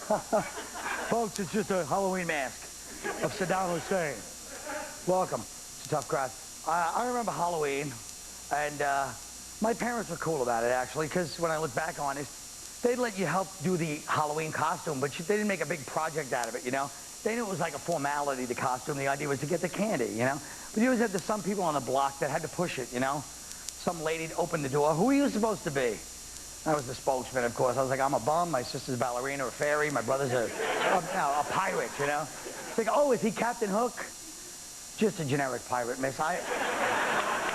Folks, it's just a Halloween mask of Saddam Hussein. Welcome. It's a tough crowd. I remember Halloween, and my parents were cool about it, actually, because when I look back on it, they'd let you help do the Halloween costume, but they didn't make a big project out of it, you know? They knew it was like a formality, the costume. The idea was to get the candy, you know? But you always had some people on the block that had to push it, you know? Some lady to open the door. Who are you supposed to be? I was the spokesman, of course. I was like, I'm a bum. My sister's a ballerina or a fairy. My brother's a pirate, you know? It's like, oh, is he Captain Hook? Just a generic pirate, miss. Why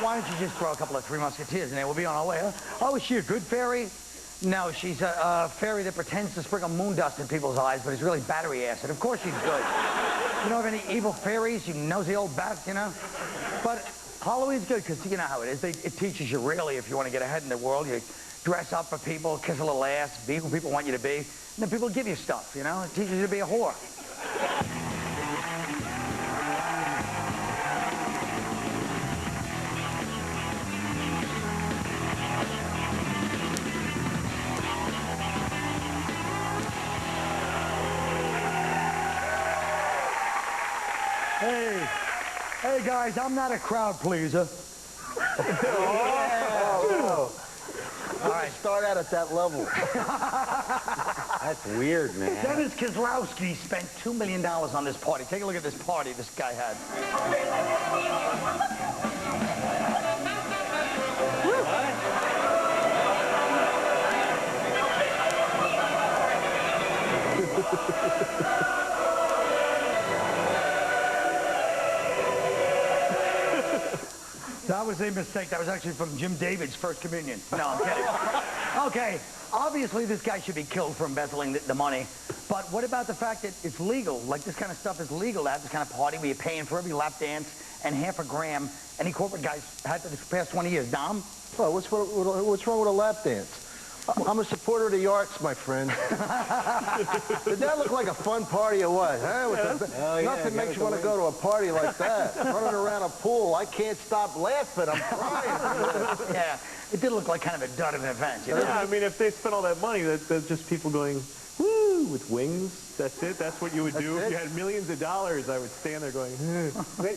don't you just throw a couple of Three Musketeers in there? We'll be on our way, huh? Oh, is she a good fairy? No, she's a fairy that pretends to sprinkle moon dust in people's eyes, but it's really battery acid. Of course she's good. You know of any evil fairies? You nosy old bat, you know? But Halloween's good because you know how it is. It teaches you really if you want to get ahead in the world. You dress up for people, kiss a little ass, be who people want you to be, and then people give you stuff, you know? It teaches you to be a whore. Hey guys, I'm not a crowd pleaser. All right, start out at that level. That's weird, man. Dennis Kozlowski spent $2 million on this party. Take a look at this party this guy had. That was a mistake. That was actually from Jim David's first communion. No, I'm kidding. Okay, obviously this guy should be killed for embezzling the money. But what about the fact that it's legal? Like this kind of stuff is legal to have this kind of party where you're paying for every lap dance and half a gram any corporate guys had for the past 20 years. Dom? Well, what's wrong with a lap dance? I'm a supporter of the arts, my friend. Did that look like a fun party or what? Huh? Nothing makes you want to go to a party like that. Running around a pool, I can't stop laughing. I'm crying. Yeah, it did look like kind of a dud of an event, you know? Yeah, I mean, if they spent all that money, that's just people going, woo, with wings. That's it. That's what you would do. If you had millions of dollars, I would stand there going,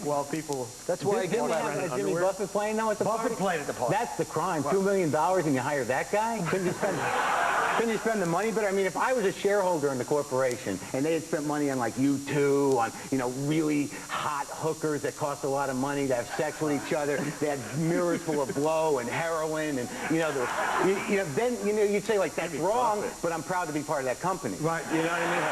while people... That's why I get my Jimmy Buffett playing now at the party? Buffett played at the party. That's the crime. $2 million and you hire that guy? Couldn't you spend the money better? I mean, if I was a shareholder in the corporation and they had spent money on like U2, on, you know, really hot hookers that cost a lot of money to have sex with each other, they had mirrors full of blow and heroin and, you know, then, you know, you'd say like, that's wrong, but I'm proud to be part of that company. Right. You know what I mean?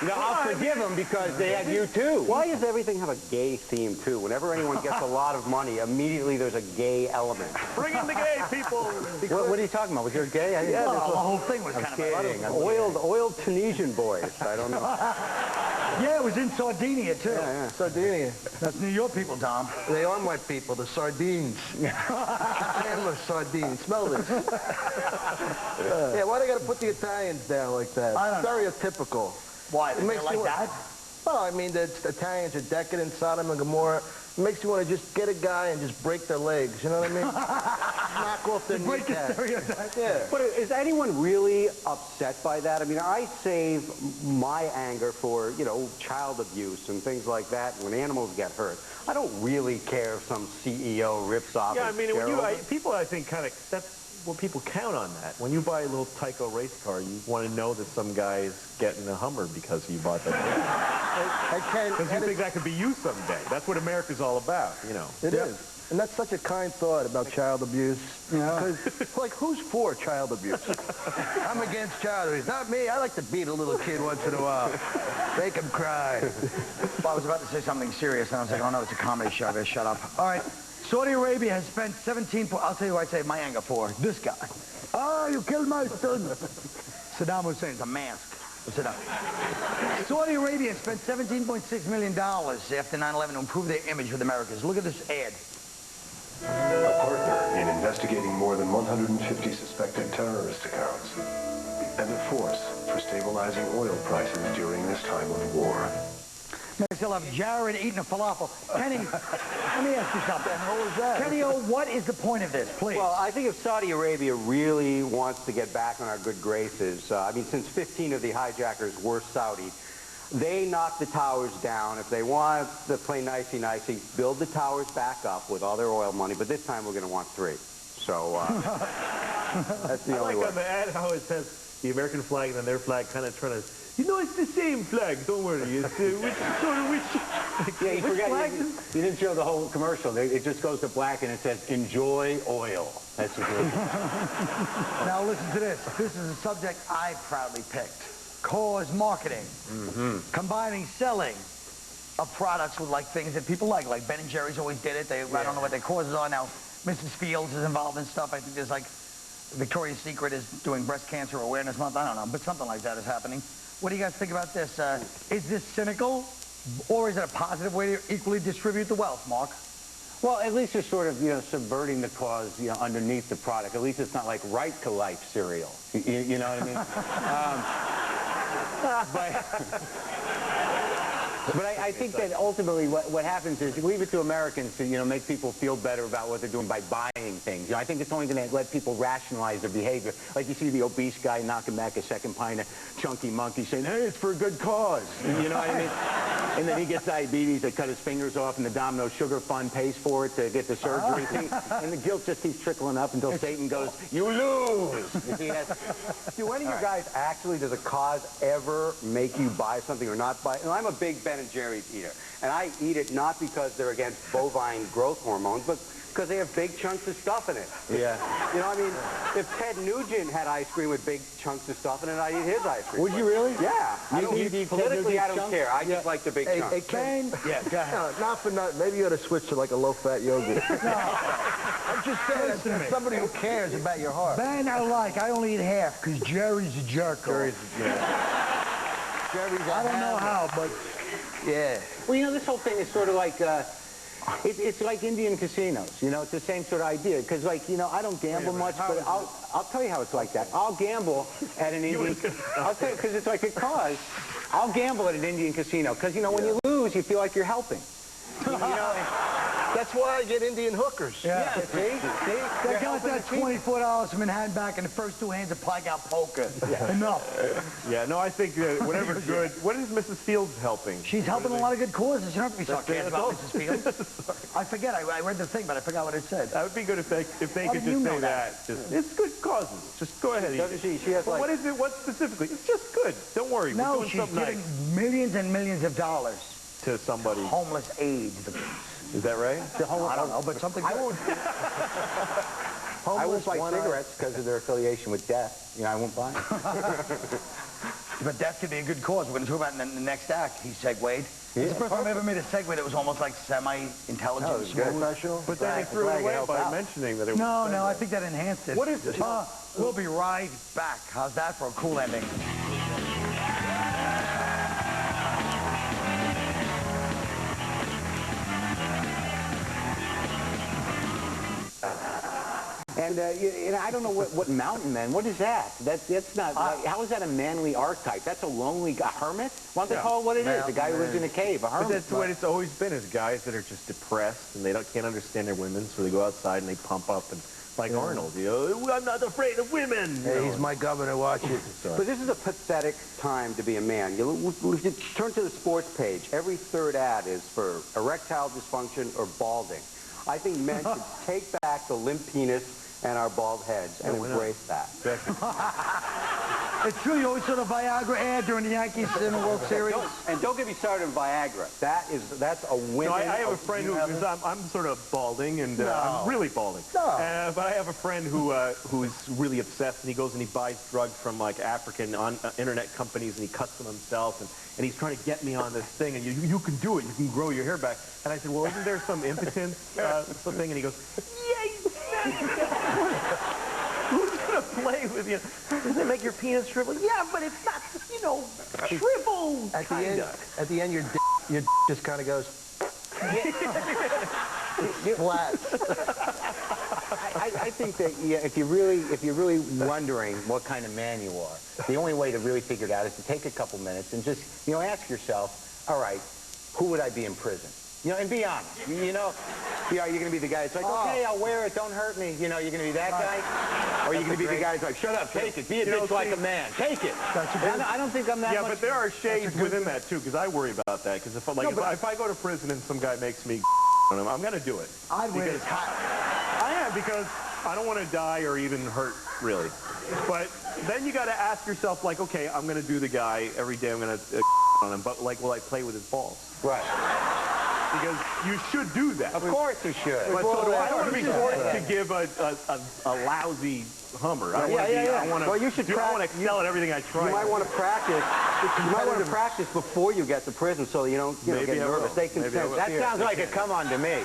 You know, I'll forgive them because they had you too. Why does everything have a gay theme too? Whenever anyone gets a lot of money, immediately there's a gay element. Bring in the gay people. What are you talking about? Was yours gay? Yeah, the whole thing was kind of a lot of oiled Tunisian boys. I don't know. Yeah, it was in Sardinia too. Yeah. Sardinia. That's New York people, Tom. They are my people, the sardines. Handler sardines. Smell this. Yeah, why they got to put the Italians down like that? I don't know. Stereotypical. Why? They like that? Well, I mean, the Italians are decadent, Sodom and Gomorrah. It makes you want to just get a guy and just break their legs, you know what I mean? Knock off their break the kneecaps. stereotype. Yeah. But is anyone really upset by that? I mean, I save my anger for, you know, child abuse and things like that when animals get hurt. I don't really care if some CEO rips off. Yeah, I mean, people, I think, that's what people count on that. When you buy a little Tyco race car, you want to know that some guy is getting a Hummer because you bought that. Because you think that could be you someday. That's what America's all about, you know. It is. And that's such a kind thought about child abuse. Because, like, who's for child abuse? I'm against child abuse. Not me. I like to beat a little kid once in a while. Make him cry. Well, I was about to say something serious, and I was like, oh, no, it's a comedy show. I better shut up. All right. Saudi Arabia has spent 17... I'll tell you what I say my anger for. This guy. Oh, you killed my son. Saddam Hussein's a mask. Saudi Arabia spent $17.6 million after 9/11 to improve their image with Americans. Look at this ad. A partner in investigating more than 150 suspected terrorist accounts, and a force for stabilizing oil prices during this time of war. Next you'll have Jared eating a falafel. Kenny, let me ask you something. What was that? Kenny, what is the point of this, please? Well, I think if Saudi Arabia really wants to get back on our good graces, I mean, since 15 of the hijackers were Saudi, they knocked the towers down. If they want to play nicey-nicey, build the towers back up with all their oil money, but this time we're going to want 3. So that's the only way. I like on the ad how it says the American flag and then their flag kind of trying to, you know, it's the same flag, don't worry. It's which sort of which. Yeah, you forgot, you didn't show the whole commercial. It just goes to black and it says, enjoy oil. That's what it is. Now listen to this. This is a subject I proudly picked. Cause marketing. Combining selling of products with like things that people like Ben and Jerry's always did it. I don't know what their causes are now. Mrs. Fields is involved in stuff. I think there's like Victoria's Secret is doing breast cancer awareness month. I don't know, but something like that is happening. What do you guys think about this? Is this cynical, or is it a positive way to equally distribute the wealth, Mark? Well, at least you're sort of, subverting the cause, underneath the product. At least it's not like Right to Life cereal. You know what I mean? But I think that ultimately what happens is you leave it to Americans to, make people feel better about what they're doing by buying things. I think it's only going to let people rationalize their behavior. Like you see the obese guy knocking back a second pint of Chunky Monkey saying, hey, it's for a good cause. You know what I mean? And then he gets diabetes, they cut his fingers off, and the Domino Sugar Fund pays for it to get the surgery. And the guilt just keeps trickling up until Satan goes, you lose! You see, Do any of you guys actually, does a cause ever make you buy something or not buy? I'm a big Ben and Jerry's eater, and I eat it not because they're against bovine growth hormones, but because they have big chunks of stuff in it. Yeah. I mean, if Ted Nugent had ice cream with big chunks of stuff in it, I'd eat his ice cream. Would you really? Yeah. Politically, I don't care. I just like the big chunks. Hey, Ken? Yeah, go ahead. Not for nothing. Maybe you ought to switch to like a low-fat yogurt. I'm just saying, as somebody who cares about your heart. Ben, I only eat half because Jerry's a jerk. Jerry's I don't know how, but yeah. Well, this whole thing is sort of like, it's like Indian casinos, it's the same sort of idea. Because, I don't gamble much, but I'll tell you how it's like that. I'll gamble at an Indian, I'll tell you, because it's like a cause. I'll gamble at an Indian casino, because, when you lose, you feel like you're helping. That's why I get Indian hookers. yeah. See? They got that $24 from Manhattan back in the first 2 hands of Blackout Poker. Enough. Yeah, no, I think whatever's good. What is Mrs. Fields helping? She's helping a lot of good causes. You don't have to be sarcastic about Mrs. Fields. I forget. I read the thing, but I forgot what it said. That would be good if they could just say that. It's good causes. Just go ahead. Doesn't she? She has, well, what is it? What specifically? It's just good. Don't worry. No, we're doing she's something giving nice millions and millions of dollars to somebody. homeless aid. Is that right? I don't know, but something. I won't buy cigarettes because of their affiliation with death. I won't buy them. But that could be a good cause. We're going to talk about it in the next act. He segued. It's the first time I ever made a segue that was almost like semi-intelligent. Professional. But then he threw it away by mentioning that it was. No, I think that enhanced it. What is it? We'll be right back. How's that for a cool ending? And I don't know what mountain man. What is that? That's not. How is that a manly archetype? That's a lonely hermit. Why don't they call it what it is? A guy who lives in a cave, a hermit. But that's the way it's always been. Is guys that are just depressed and they can't understand their women, so they go outside and they pump up and like Arnold. I'm not afraid of women. Hey, he's my governor. Watch it. But this is a pathetic time to be a man. You turn to the sports page. Every third ad is for erectile dysfunction or balding. I think men should take back the limp penis and our bald heads and embrace that. It's true. You always saw the Viagra ad during the Yankees in the World Series. Don't get me started on Viagra. That's a win. No, I have a friend I'm sort of balding, and I'm really balding. But I have a friend who's really obsessed, and he goes and he buys drugs from like African internet companies, and he cuts them himself, and he's trying to get me on this thing, and you can do it. You can grow your hair back. And I said, well, isn't there some impotence thing? And he goes, who's going to play with you? Does it make your penis shrivel? Yeah, but it's not, shrivel. At the end, your just kind of goes flat. I think that if you're really wondering what kind of man you are, the only way to really figure it out is to take a couple minutes and just ask yourself, all right, who would I be in prison? You know, and be honest. You know, you're going to be the guy that's like, okay, I'll wear it, don't hurt me. You know, you're going to be that guy? Or you're going to be the guy that's like, shut up, take it. Be a bitch like a man. Take it. I don't think I'm that much. Yeah, but there are shades within that, too, because I worry about that. Because if I go to prison and some guy makes me on him, I'm going to do it. I'd wear it. I am, because I don't want to die or even hurt, really. But then you got to ask yourself, like, okay, I'm going to do the guy every day. I'm going to on him, but like, will I play with his balls? Right. Because you should do that. Of course you should. But so I don't want to be forced to give a lousy Hummer. I want to excel at everything I try. You might want to practice. You might want to practice before you get to prison, so you don't get nervous. They can sense that sounds like a come on to me.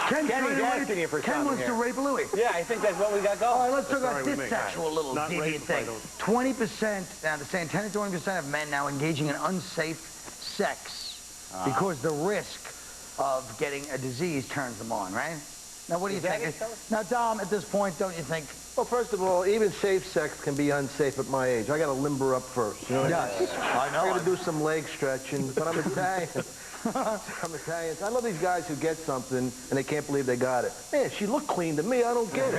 Kenny's asking you for Ken wants to rape Louis. Yeah, I think that's what we got going. All right, let's talk about this sexual little deviant thing. 20%, now they're saying 10 to 20% of men now engaging in unsafe sex because the risk of getting a disease turns them on, right? Now, what do you think? Now, Dom, at this point, don't you think? Well, first of all, even safe sex can be unsafe at my age. I got to limber up first. You know what I mean? I know. I got to do some leg stretching, but I'm Italian. I'm Italian. I love these guys who get something and they can't believe they got it. Man, she looked clean to me. I don't get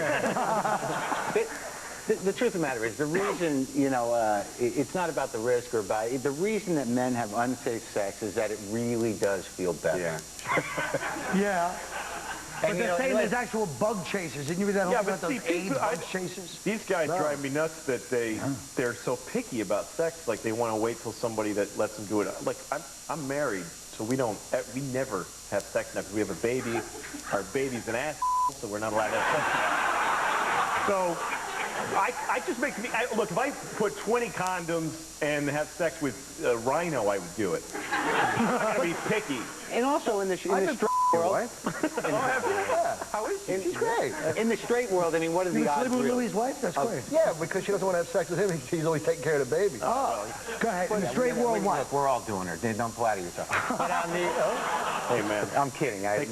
it. The truth of the matter is, the reason, you know, it's not about the risk or about the reason that men have unsafe sex is that it really does feel better. Yeah. Yeah. But they're saying there's actual bug chasers. Didn't you read that whole about those AIDS bug chasers? These guys drive me nuts that they're so picky about sex. Like, they want to wait till somebody that lets them do it. Like, I'm married, so we never have sex now because we have a baby. Our baby's an ass, so we're not allowed to have sex. So I just makes me, look, if I put 20 condoms and have sex with Rhino, I would do it. I'm not going to be picky. And also in the straight world. How is she? She's great. In the straight world, I mean, what are the odds? You with Louis' wife? That's great. Yeah, because she doesn't want to have sex with him. She's always taking care of the baby. Oh, go ahead. In the straight world, what? We're all doing it. Don't flatter yourself. But on the, hey, man. I'm kidding. I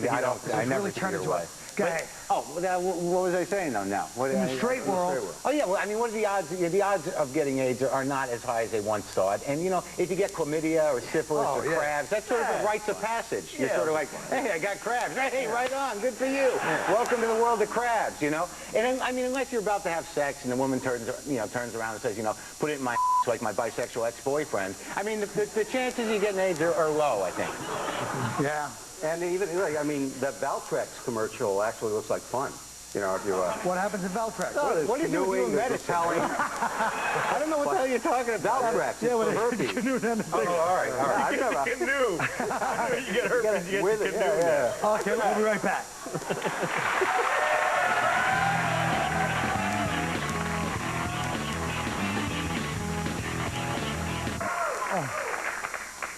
never really turn it to us. Go ahead. Oh, what was I saying, though, now? In the straight world. Oh, yeah, well, I mean, what are the odds? The odds of getting AIDS are not as high as they once thought. And, you know, if you get chlamydia or syphilis or crabs, that's sort of a rites of passage. You're sort of like, hey, I got crabs. Hey, right on. Good for you. Welcome to the world of crabs, you know? And, I mean, unless you're about to have sex and the woman turns around and says, you know, put it in my like my bisexual ex-boyfriend, I mean, the chances of you getting AIDS are low, I think. Yeah. And even, like, I mean, that Valtrex commercial actually looks like fun. You know, if you... What happens in Valtrex? What do you do with medicine? I don't know what the hell you're talking about. Valtrex, it's for herpes. All right. I've never... Canoe. You get herpes, you get the canoe. Okay, we'll be right back.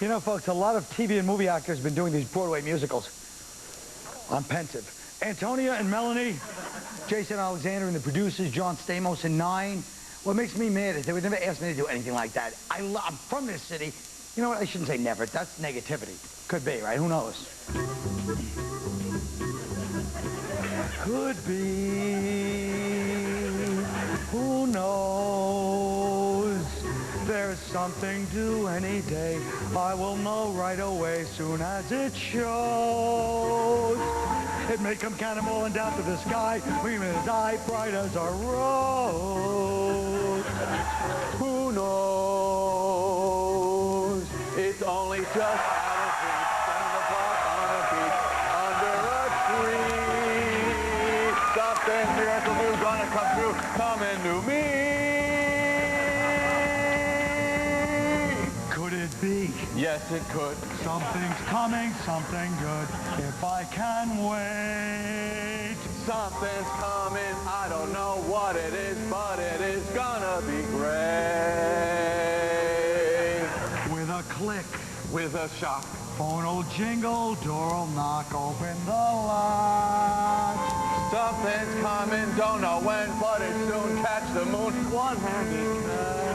You know, folks, a lot of TV and movie actors have been doing these Broadway musicals. I'm pensive. Antonia and Melanie, Jason Alexander and the producers, John Stamos and Nine. What makes me mad is they would never ask me to do anything like that. I'm from this city. You know what? I shouldn't say never. That's negativity. Could be, right? Who knows? Could be. Who knows? There's something due any day. I will know right away soon as it shows. It may come cannonballing down to the sky, gleaming as eye bright as a rose. Who knows? It's only just out of reach, 7 o'clock on a beach, under a tree. Something miracle new gonna come through, coming to me. Could it be? Yes, it could. Something's coming, something good, if I can wait. Something's coming, I don't know what it is, but it is gonna be great. With a click, with a shock, phone will jingle, door will knock, open the latch. Something's coming, don't know when, but it soon. Catch the moon, one-handed catch.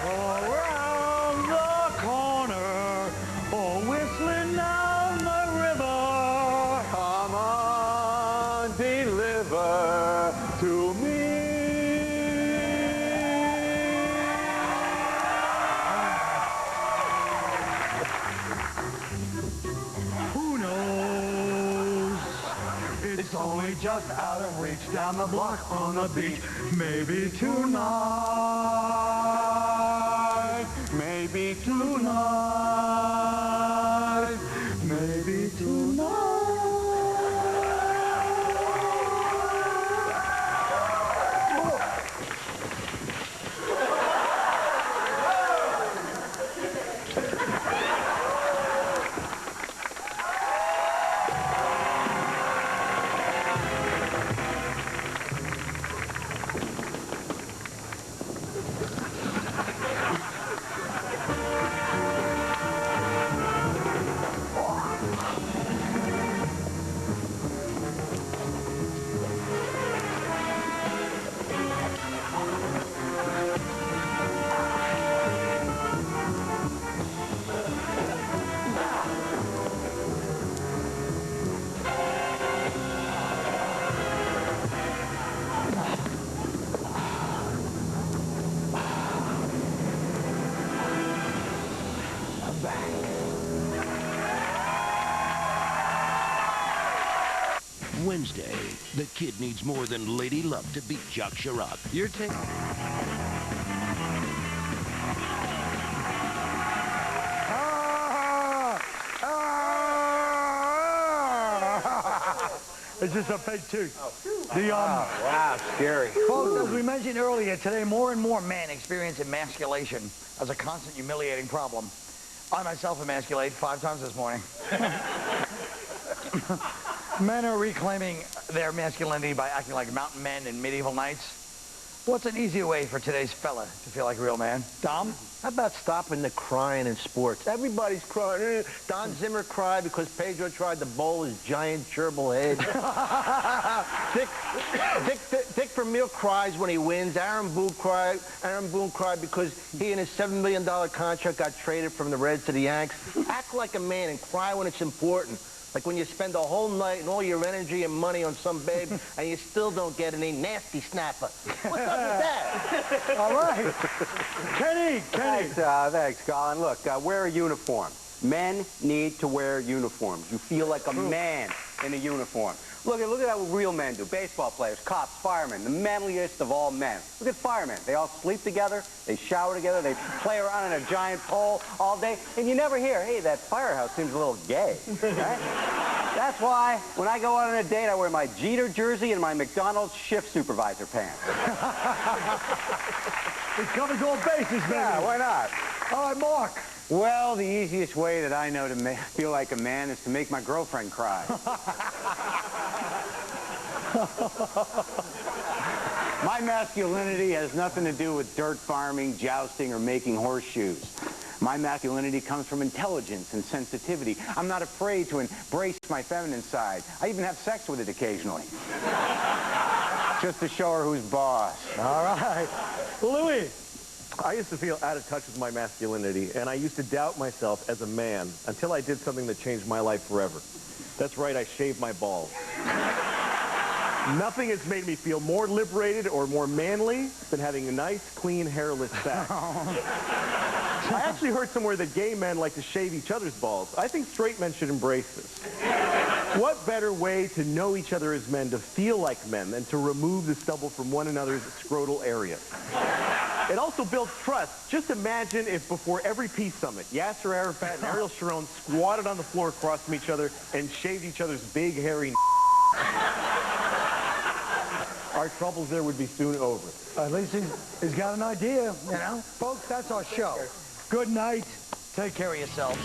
Around the corner, or whistling down the river. Come on, deliver to me. only just out of reach, down the block on the beach. Maybe tonight, maybe tonight, maybe tonight. Wednesday, the kid needs more than lady luck to beat Jock Chirac. You're taking... It's just a fake tooth. Wow, scary. Folks, as we mentioned earlier, today more and more men experience emasculation as a constant humiliating problem. I myself emasculate 5 times this morning. Men are reclaiming their masculinity by acting like mountain men in medieval nights. What's an easier way for today's fella to feel like a real man? Dom? How about stopping the crying in sports? Everybody's crying. Don Zimmer cried because Pedro tried to bowl his giant gerbil head. Dick Vermeer cries when he wins. Aaron Boone cried because he and his $7 million contract got traded from the Reds to the Yanks. Act like a man and cry when it's important. Like when you spend a whole night and all your energy and money on some babe and you still don't get any nasty snapper. What's up with that? All right. Kenny. Thanks, Colin. Look, wear a uniform. Men need to wear uniforms. You feel like a man in a uniform. Look at what real men do. Baseball players, cops, firemen, the manliest of all men. Look at firemen. They all sleep together, they shower together, they play around in a giant pole all day, and you never hear, hey, that firehouse seems a little gay, right? That's why when I go out on a date, I wear my Jeter jersey and my McDonald's shift supervisor pants. It covers all bases, baby. Yeah, why not? All right, Mark. Well, the easiest way that I know to feel like a man is to make my girlfriend cry. My masculinity has nothing to do with dirt farming, jousting, or making horseshoes. My masculinity comes from intelligence and sensitivity. I'm not afraid to embrace my feminine side. I even have sex with it occasionally. Just to show her who's boss. All right. Louis. I used to feel out of touch with my masculinity, and I used to doubt myself as a man until I did something that changed my life forever. That's right, I shaved my balls. Nothing has made me feel more liberated or more manly than having a nice, clean, hairless back. I actually heard somewhere that gay men like to shave each other's balls. I think straight men should embrace this. What better way to know each other as men, to feel like men, than to remove the stubble from one another's scrotal area? It also builds trust. Just imagine if before every peace summit, Yasser Arafat and Ariel Sharon squatted on the floor across from each other and shaved each other's big, hairy Our troubles there would be soon over. At least he's got an idea, you know? Folks, that's our show. Good night. Take care of yourselves.